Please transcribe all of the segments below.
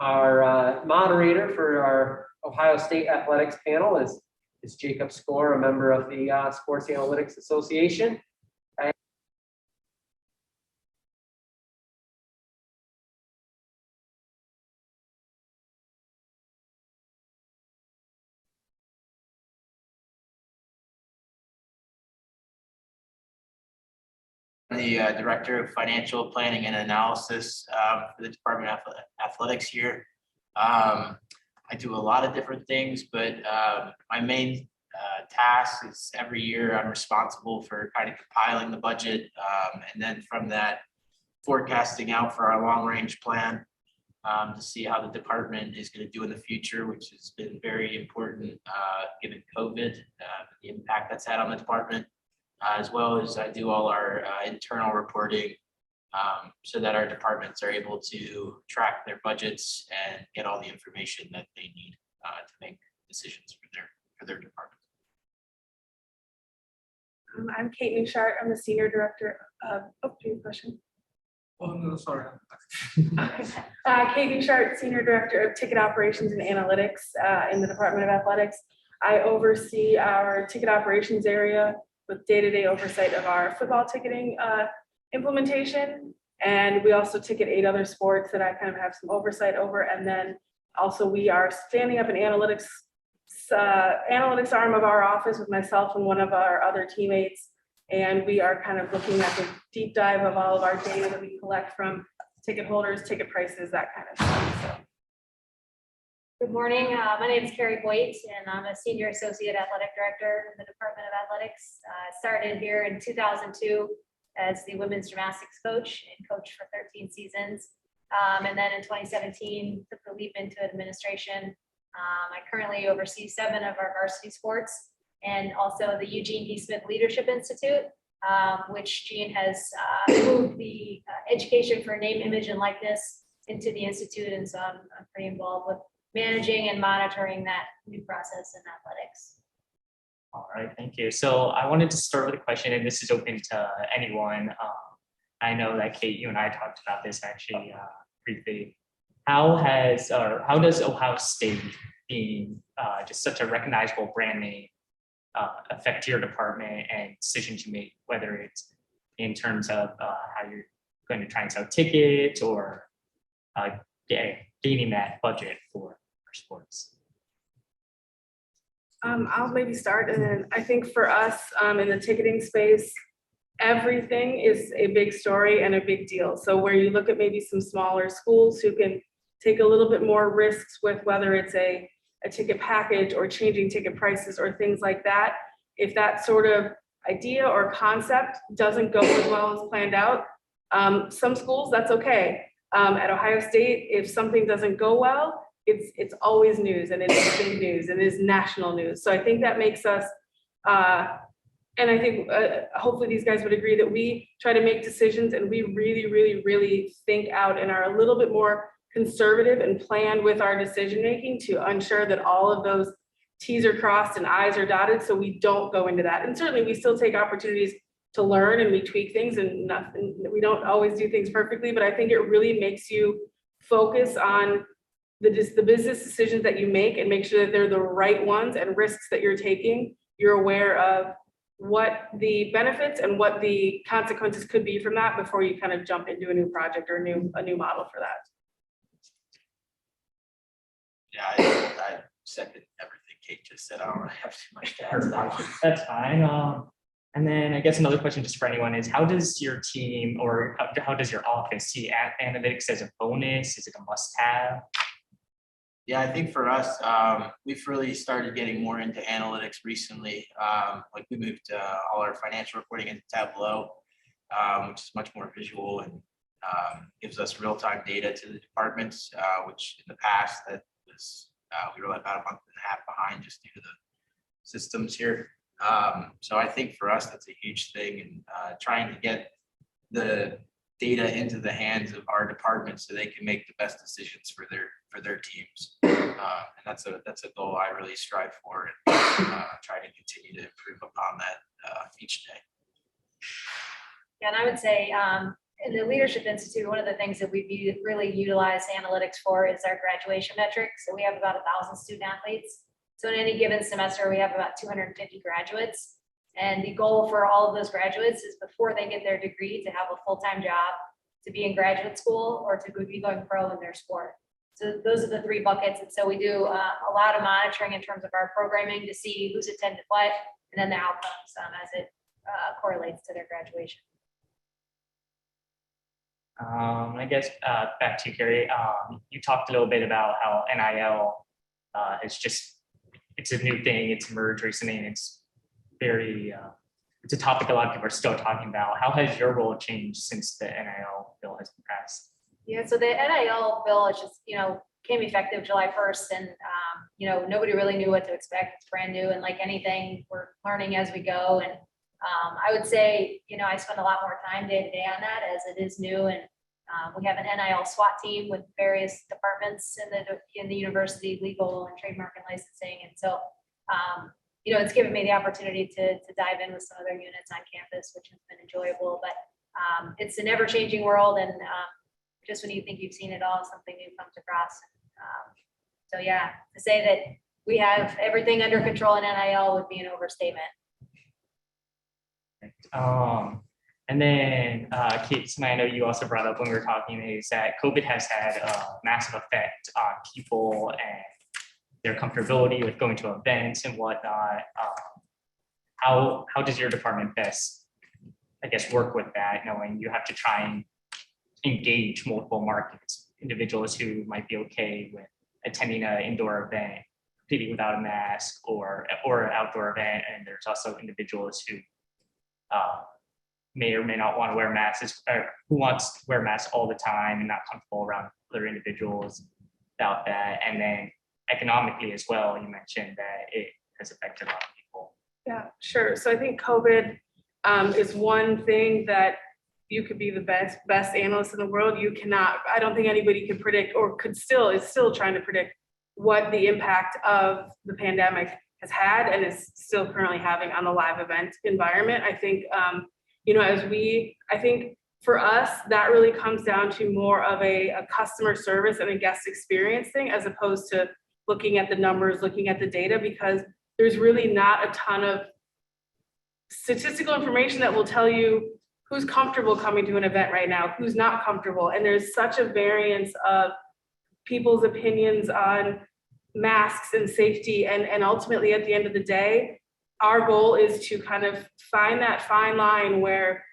Our moderator for our Ohio State Athletics panel is Jacob Score, a member of the Sports Analytics Association. The Director of Financial Planning and Analysis for the Department of Athletics here. I do a lot of different things, but my main task is every year I'm responsible for kind of compiling the budget, and then from that forecasting out for our long range plan to see how the department is going to do in the future, which has been very important given COVID, the impact that's had on the department. As well as I do all our internal reporting so that our departments are able to track their budgets and get all the information that they need to make decisions for their department. I'm Kate Newshart. I'm the Senior Director of, question. Oh, no, sorry. Kate Newshart, Senior Director of Ticket Operations and Analytics in the Department of Athletics. I oversee our ticket operations area with day-to-day oversight of our football ticketing implementation. And we also ticket 8 other sports that I kind of have some oversight over. And then also we are standing up an analytics arm of our office with myself and one of our other teammates. And we are kind of looking at the deep dive of all of our data that we collect from ticket holders, ticket prices, that kind of stuff. So. Good morning. My name is Carrie Boyd, and I'm a Senior Associate Athletic Director in the Department of Athletics. Started here in 2002 as the women's gymnastics coach and coached for 13 seasons. And then in 2017, took the leap into administration. I currently oversee 7 of our varsity sports and also the Eugene D. Smith Leadership Institute, which Gene has moved the education for name, image, and likeness into the Institute. And so I'm pretty involved with managing and monitoring that new process in athletics. All right, thank you. So I wanted to start with a question, and this is open to anyone. I know that Kate, you and I talked about this actually briefly. How does Ohio State being just such a recognizable brand name affect your department and decisions you make, whether it's in terms of how you're going to try and sell tickets or gaining that budget for sports? I'll maybe start, and then I think for us in the ticketing space, everything is a big story and a big deal. So where you look at maybe some smaller schools who can take a little bit more risks with whether it's a ticket package or changing ticket prices or things like that, if that sort of idea or concept doesn't go as well as planned out, some schools, that's okay. At Ohio State, if something doesn't go well, it's always news, and it's big news, and it is national news. So I think that makes us, and I think hopefully these guys would agree that we try to make decisions and we really, really, really think out and are a little bit more conservative and planned with our decision making to ensure that all of those T's are crossed and I's are dotted, so we don't go into that. And certainly we still take opportunities to learn and we tweak things, and we don't always do things perfectly, but I think it really makes you focus on the business decisions that you make and make sure that they're the right ones, and risks that you're taking. You're aware of what the benefits and what the consequences could be from that before you kind of jump into a new project or a new model for that. Yeah, I second everything Kate just said. I don't really have too much to add to that. That's fine. And then I guess another question just for anyone is, how does your team or how does your office see analytics as a bonus? Is it a must-have? Yeah, I think for us, we've really started getting more into analytics recently. Like we moved all our financial reporting into Tableau, which is much more visual and gives us real-time data to the departments, which in the past that was we were about a month and a half behind just due to the systems here. So I think for us, that's a huge thing, and trying to get the data into the hands of our departments so they can make the best decisions for their teams. And that's a goal I really strive for, and try to continue to improve upon that each day. Yeah, and I would say in the Leadership Institute, one of the things that we really utilize analytics for is our graduation metrics. So we have about 1,000 student athletes. So in any given semester, we have about 250 graduates. And the goal for all of those graduates is before they get their degree to have a full-time job, to be in graduate school, or to be going pro in their sport. So those are the 3 buckets. And so we do a lot of monitoring in terms of our programming to see who's attended what, and then the outcomes as it correlates to their graduation. I guess back to you, Carrie. You talked a little bit about how NIL it's a new thing. It's emerged recently, and it's it's a topic a lot of people are still talking about. How has your role changed since the NIL bill has been passed? Yeah, so the NIL bill is just, came effective July 1st, and nobody really knew what to expect. It's brand new, and like anything, we're learning as we go. And I would say, I spend a lot more time day to day on that as it is new. And we have an NIL SWAT team with various departments in the university, legal and trademark and licensing. And so, it's given me the opportunity to dive in with some other units on campus, which has been enjoyable. But it's an ever-changing world, and just when you think you've seen it all, something new comes across. So yeah, to say that we have everything under control in NIL would be an overstatement. And then, Kate, something I know you also brought up when we were talking is that COVID has had a massive effect on people and their comfortability with going to events and whatnot. How does your department best, work with that, knowing you have to try and engage multiple markets, individuals who might be okay with attending an indoor event completely without a mask or an outdoor event, and there's also individuals who may or may not want to wear masks, or who wants to wear masks all the time and not comfortable around other individuals about that. And then economically as well, you mentioned that it has affected a lot of people. Yeah, sure. So I think COVID is one thing that you could be the best analyst in the world. I don't think anybody could predict, or is still trying to predict what the impact of the pandemic has had and is still currently having on the live event environment. I think, I think for us, that really comes down to more of a customer service and a guest experience thing, as opposed to looking at the numbers, looking at the data, because there's really not a ton of statistical information that will tell you who's comfortable coming to an event right now, who's not comfortable. And there's such a variance of people's opinions on masks and safety. And ultimately, at the end of the day, our goal is to kind of find that fine line where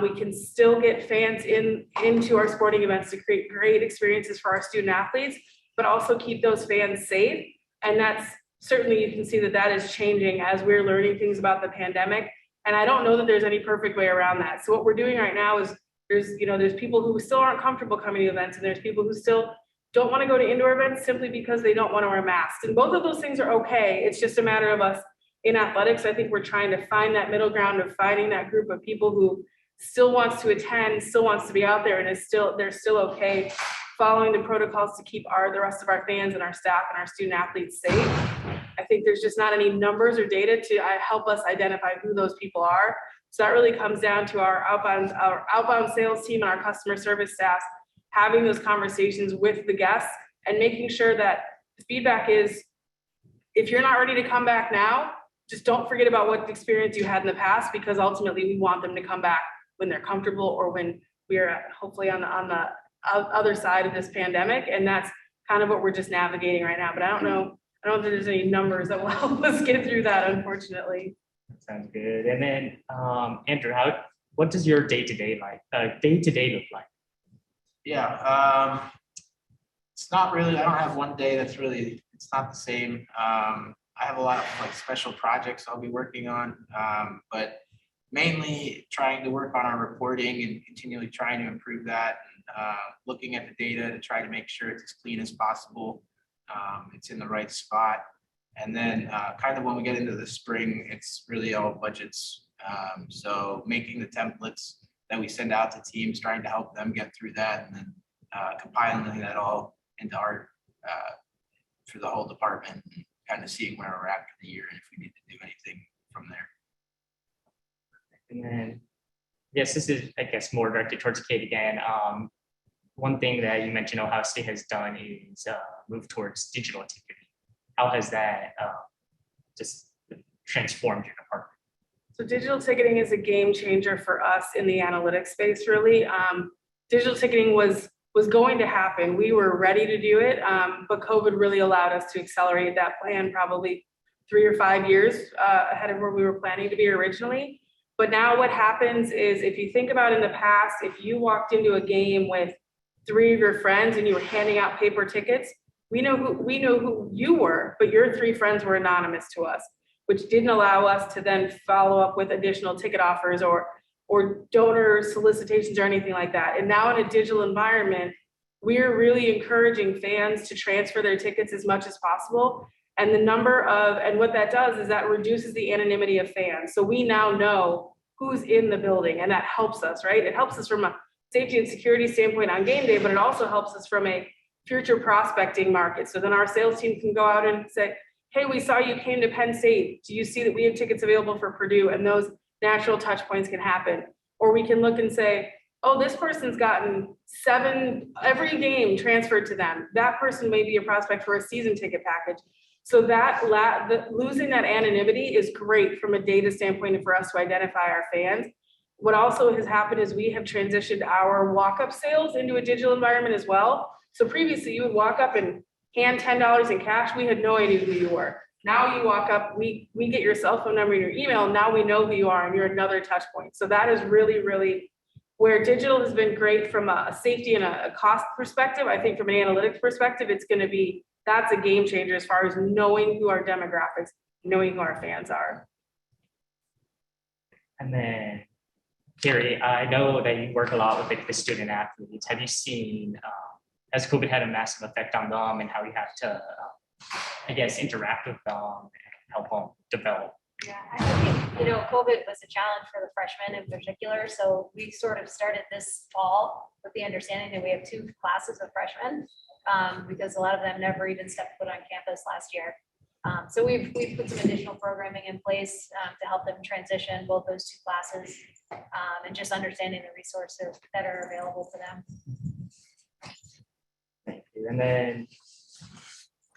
we can still get fans into our sporting events to create great experiences for our student athletes, but also keep those fans safe. And that's certainly, you can see that is changing as we're learning things about the pandemic. And I don't know that there's any perfect way around that. So what we're doing right now is there's people who still aren't comfortable coming to events, and there's people who still don't want to go to indoor events simply because they don't want to wear masks. And both of those things are okay. It's just a matter of us in athletics. I think we're trying to find that middle ground of finding that group of people who still wants to attend, still wants to be out there, and they're still okay following the protocols to keep the rest of our fans and our staff and our student athletes safe. I think there's just not any numbers or data to help us identify who those people are. So that really comes down to our outbound sales team and our customer service staff having those conversations with the guests and making sure that the feedback is, if you're not ready to come back now, just don't forget about what experience you had in the past, because ultimately we want them to come back when they're comfortable, or when we're hopefully on the other side of this pandemic. And that's kind of what we're just navigating right now. But I don't know if there's any numbers that will help us get through that, unfortunately. That sounds good. And then Andrew, what does your day-to-day look like? Yeah, it's not really, I don't have one day that's really, it's not the same. I have a lot of special projects I'll be working on, but mainly trying to work on our reporting and continually trying to improve that, and looking at the data to try to make sure it's as clean as possible. It's in the right spot. And then kind of when we get into the spring, it's really all budgets. So making the templates that we send out to teams, trying to help them get through that, and then compiling that all into our, for the whole department, and kind of seeing where we're at for the year and if we need to do anything from there. And then Yes, this is, I guess, more directed towards Kate again. One thing that you mentioned Ohio State has done is move towards digital ticketing. How has that just transformed your department? So digital ticketing is a game changer for us in the analytics space, really. Digital ticketing was going to happen. We were ready to do it, but COVID really allowed us to accelerate that plan probably 3 or 5 years ahead of where we were planning to be originally. But now what happens is, if you think about in the past, if you walked into a game with 3 of your friends and you were handing out paper tickets, we know who you were, but your 3 friends were anonymous to us, which didn't allow us to then follow up with additional ticket offers or donor solicitations or anything like that. And now in a digital environment, we're really encouraging fans to transfer their tickets as much as possible. And what that does is that reduces the anonymity of fans. So we now know who's in the building, and that helps us, right? It helps us from a safety and security standpoint on game day, but it also helps us from a future prospecting market. So then our sales team can go out and say, hey, we saw you came to Penn State. Do you see that we have tickets available for Purdue? And those natural touch points can happen. Or we can look and say, oh, this person's gotten 7 every game transferred to them. That person may be a prospect for a season ticket package. So losing that anonymity is great from a data standpoint and for us to identify our fans. What also has happened is we have transitioned our walk-up sales into a digital environment as well. So previously you would walk up and hand $10 in cash. We had no idea who you were. Now you walk up, we get your cell phone number and your email. Now we know who you are and you're another touch point. So that is really, really where digital has been great from a safety and a cost perspective. I think from an analytics perspective, that's a game changer as far as knowing who our demographics, knowing who our fans are. And then, Carrie, I know that you work a lot with the student athletes. Have you seen, has COVID had a massive effect on them and how you have to, I guess, interact with them and help them develop? Yeah, I think, COVID was a challenge for the freshmen in particular. So we sort of started this fall with the understanding that we have 2 classes of freshmen because a lot of them never even stepped foot on campus last year. So we've put some additional programming in place to help them transition both those 2 classes and just understanding the resources that are available to them. Thank you. And then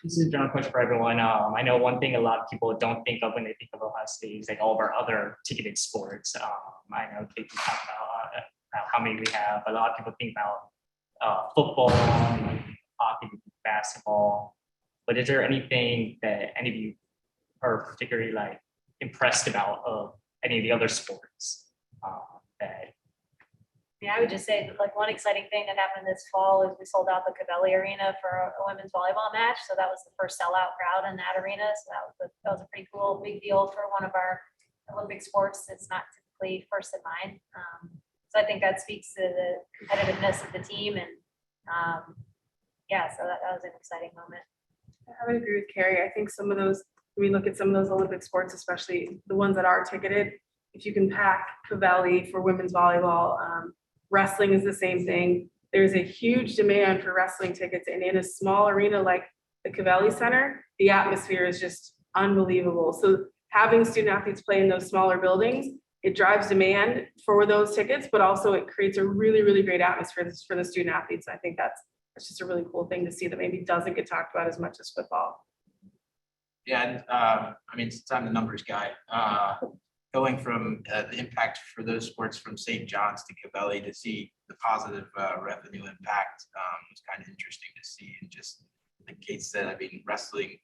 this is a general question for everyone. I know one thing a lot of people don't think of when they think of Ohio State is like all of our other ticketed sports. I know Kate can talk about how many we have, but a lot of people think about football, hockey, basketball. But is there anything that any of you are particularly like impressed about of any of the other sports that? Yeah, I would just say that, like, one exciting thing that happened this fall is we sold out the Cavelli Arena for a women's volleyball match. So that was the first sellout crowd in that arena. So that was a pretty cool, big deal for one of our Olympic sports that's not typically first in mind. So I think that speaks to the competitiveness of the team. And so that was an exciting moment. I would agree with Carrie. I think some of those, when we look at some of those Olympic sports, especially the ones that are ticketed, if you can pack Cavelli for women's volleyball, wrestling is the same thing. There's a huge demand for wrestling tickets, and in a small arena like the Cavelli Center, the atmosphere is just unbelievable. So having student athletes play in those smaller buildings, it drives demand for those tickets, but also it creates a really, really great atmosphere for the student athletes. I think that's just a really cool thing to see that maybe doesn't get talked about as much as football. Yeah, and since I'm the numbers guy, going from the impact for those sports from St. John's to Cavelli to see the positive revenue impact was kind of interesting to see. And just like Kate said, wrestling,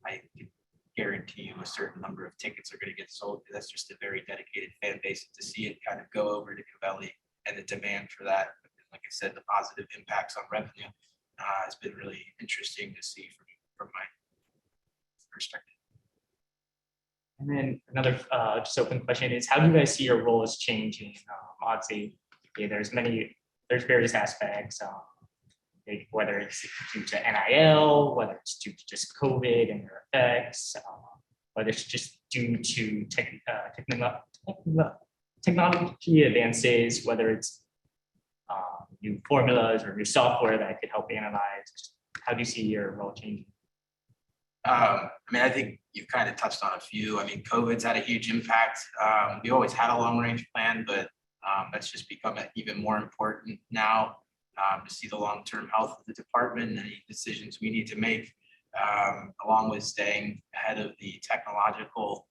I can guarantee you a certain number of tickets are going to get sold because that's just a very dedicated fan base. To see it kind of go over to Cavelli and the demand for that, like I said, the positive impacts on revenue has been really interesting to see from my perspective. And then another just open question is, how do you guys see your roles changing? Obviously, there's various aspects, whether it's due to NIL, whether it's due to just COVID and their effects, whether it's just due to technology advances, whether it's new formulas or new software that could help analyze. How do you see your role changing? I think you've kind of touched on a few. COVID's had a huge impact. We always had a long range plan, but That's just become even more important now, to see the long-term health of the department and any decisions we need to make, along with staying ahead of the technological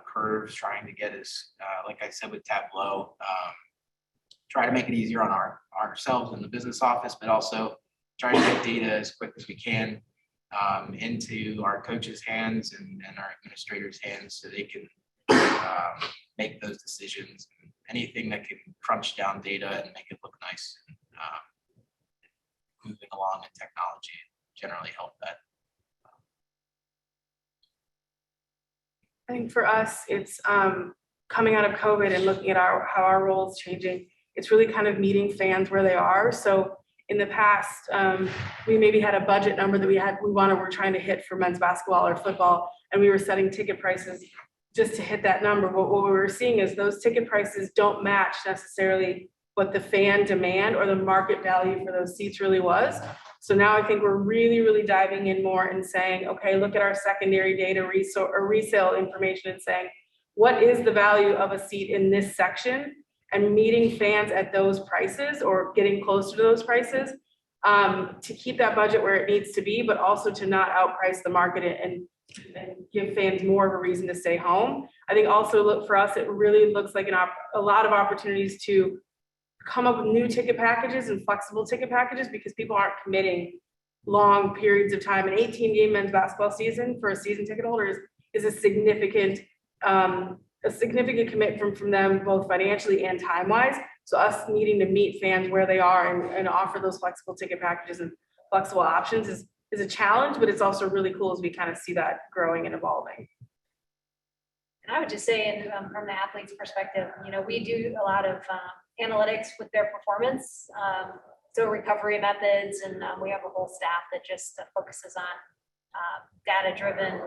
curves, trying to get us, like I said, with Tableau, try to make it easier on ourselves in the business office, but also try to get data as quick as we can into our coaches' hands and our administrators' hands so they can make those decisions. Anything that can crunch down data and make it look nice, moving along in technology generally help that. I think for us, it's coming out of COVID and looking at how our role is changing. It's really kind of meeting fans where they are. So in the past, we maybe had a budget number that we're trying to hit for men's basketball or football, and we were setting ticket prices just to hit that number. But what we were seeing is those ticket prices don't match necessarily what the fan demand or the market value for those seats really was. So now I think we're really, really diving in more and saying, okay, look at our secondary data resale information and saying, what is the value of a seat in this section? And meeting fans at those prices or getting closer to those prices to keep that budget where it needs to be, but also to not outprice the market and give fans more of a reason to stay home. I think also for us, it really looks like a lot of opportunities to come up with new ticket packages and flexible ticket packages because people aren't committing long periods of time. An 18-game men's basketball season for a season ticket holder is a significant commitment from them, both financially and time-wise. So us needing to meet fans where they are and offer those flexible ticket packages and flexible options is a challenge, but it's also really cool as we kind of see that growing and evolving. And I would just say, from the athlete's perspective, we do a lot of analytics with their performance. So recovery methods, and we have a whole staff that just focuses on data-driven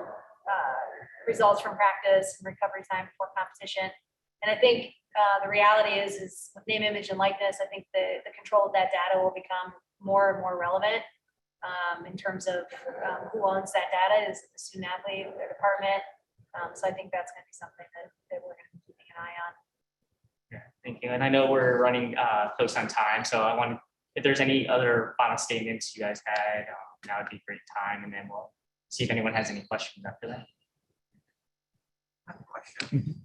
results from practice and recovery time before competition. And I think the reality is with name, image, and likeness, I think the control of that data will become more and more relevant in terms of who owns that data. Is the student athlete, their department. So I think that's going to be something that we're going to be keeping an eye on. Yeah, thank you. And I know we're running close on time, so I want, if there's any other final statements you guys had, now would be a great time, and then we'll see if anyone has any questions after that. I have a question.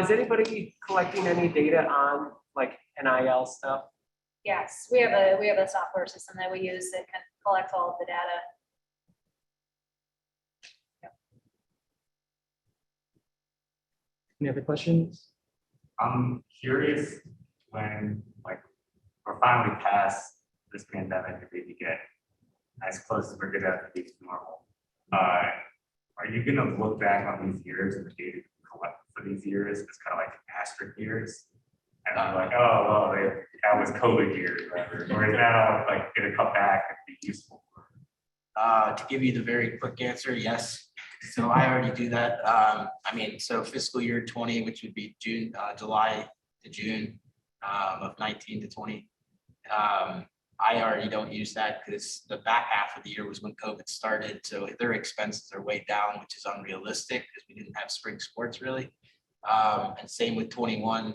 Is anybody collecting any data on like NIL stuff? Yes, we have a software system that we use that can collect all of the data. Any other questions? I'm curious when we're finally past this pandemic and maybe get as close as we're gonna be to normal. Are you gonna look back on these years and the data you collect for these years as kind of like asterisk years? And I'm like, oh, well, that was COVID years, whatever. Or is now like gonna come back and be useful? To give you the very quick answer, yes. So I already do that. So fiscal year 20, which would be July to June of 19 to 20. I already don't use that because the back half of the year was when COVID started. So their expenses are way down, which is unrealistic because we didn't have spring sports really. And same with 21.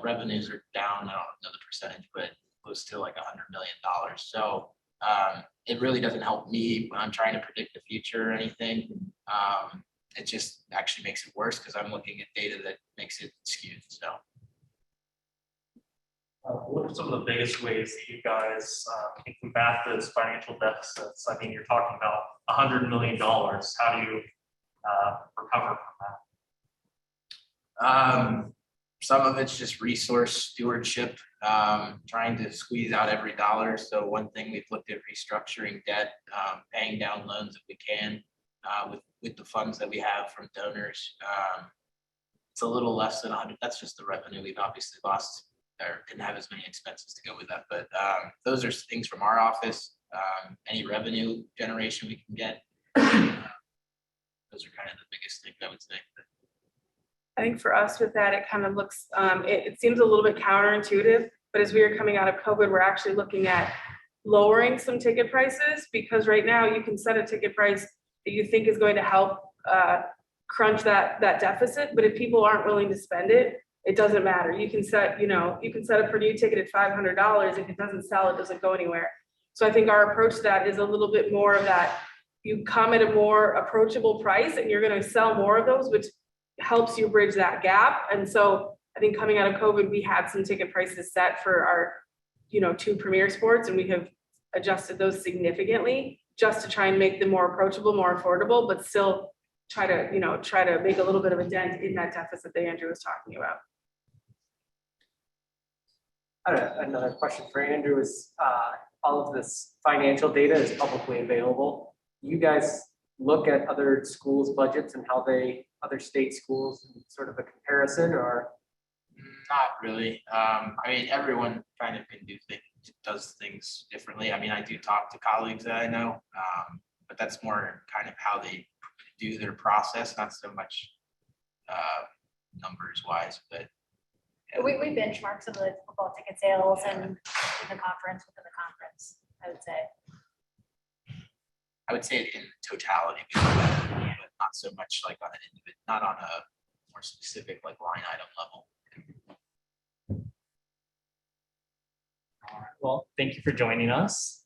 Revenues are down, I don't know the percentage, but close to like $100 million. So it really doesn't help me when I'm trying to predict the future or anything. It just actually makes it worse because I'm looking at data that makes it skewed. So. What are some of the biggest ways that you guys can combat those financial deficits? I mean, you're talking about $100 million. How do you recover from that? Some of it's just resource stewardship, trying to squeeze out every dollar. So one thing we've looked at restructuring debt, paying down loans if we can, with the funds that we have from donors. It's a little less than 100. That's just the revenue we've obviously lost or didn't have as many expenses to go with that. But those are things from our office. Any revenue generation we can get. Those are kind of the biggest things I would say. I think for us with that, it kind of looks, it seems a little bit counterintuitive, but as we are coming out of COVID, we're actually looking at lowering some ticket prices because right now you can set a ticket price that you think is going to help crunch that deficit. But if people aren't willing to spend it it doesn't matter. You can set, you can set a Purdue ticket at $500. If it doesn't sell, it doesn't go anywhere. So I think our approach to that is a little bit more of that. You come at a more approachable price and you're going to sell more of those, which helps you bridge that gap. And so I think coming out of COVID, we had some ticket prices set for our, 2 premier sports, and we have adjusted those significantly just to try and make them more approachable, more affordable, but still try to make a little bit of a dent in that deficit that Andrew was talking about. Another question for Andrew is, all of this financial data is publicly available. You guys look at other schools' budgets and how other state schools, in sort of a comparison, or? Not really. I mean, everyone kind of does things differently. I mean, I do talk to colleagues that I know, but that's more kind of how they do their process, not so much numbers wise, but. Yeah. We benchmark some of the football ticket sales and in the conference, within the conference, I would say. I would say in totality, but not so much like on an individual, not on a more specific like line item level. All right, well, thank you for joining us.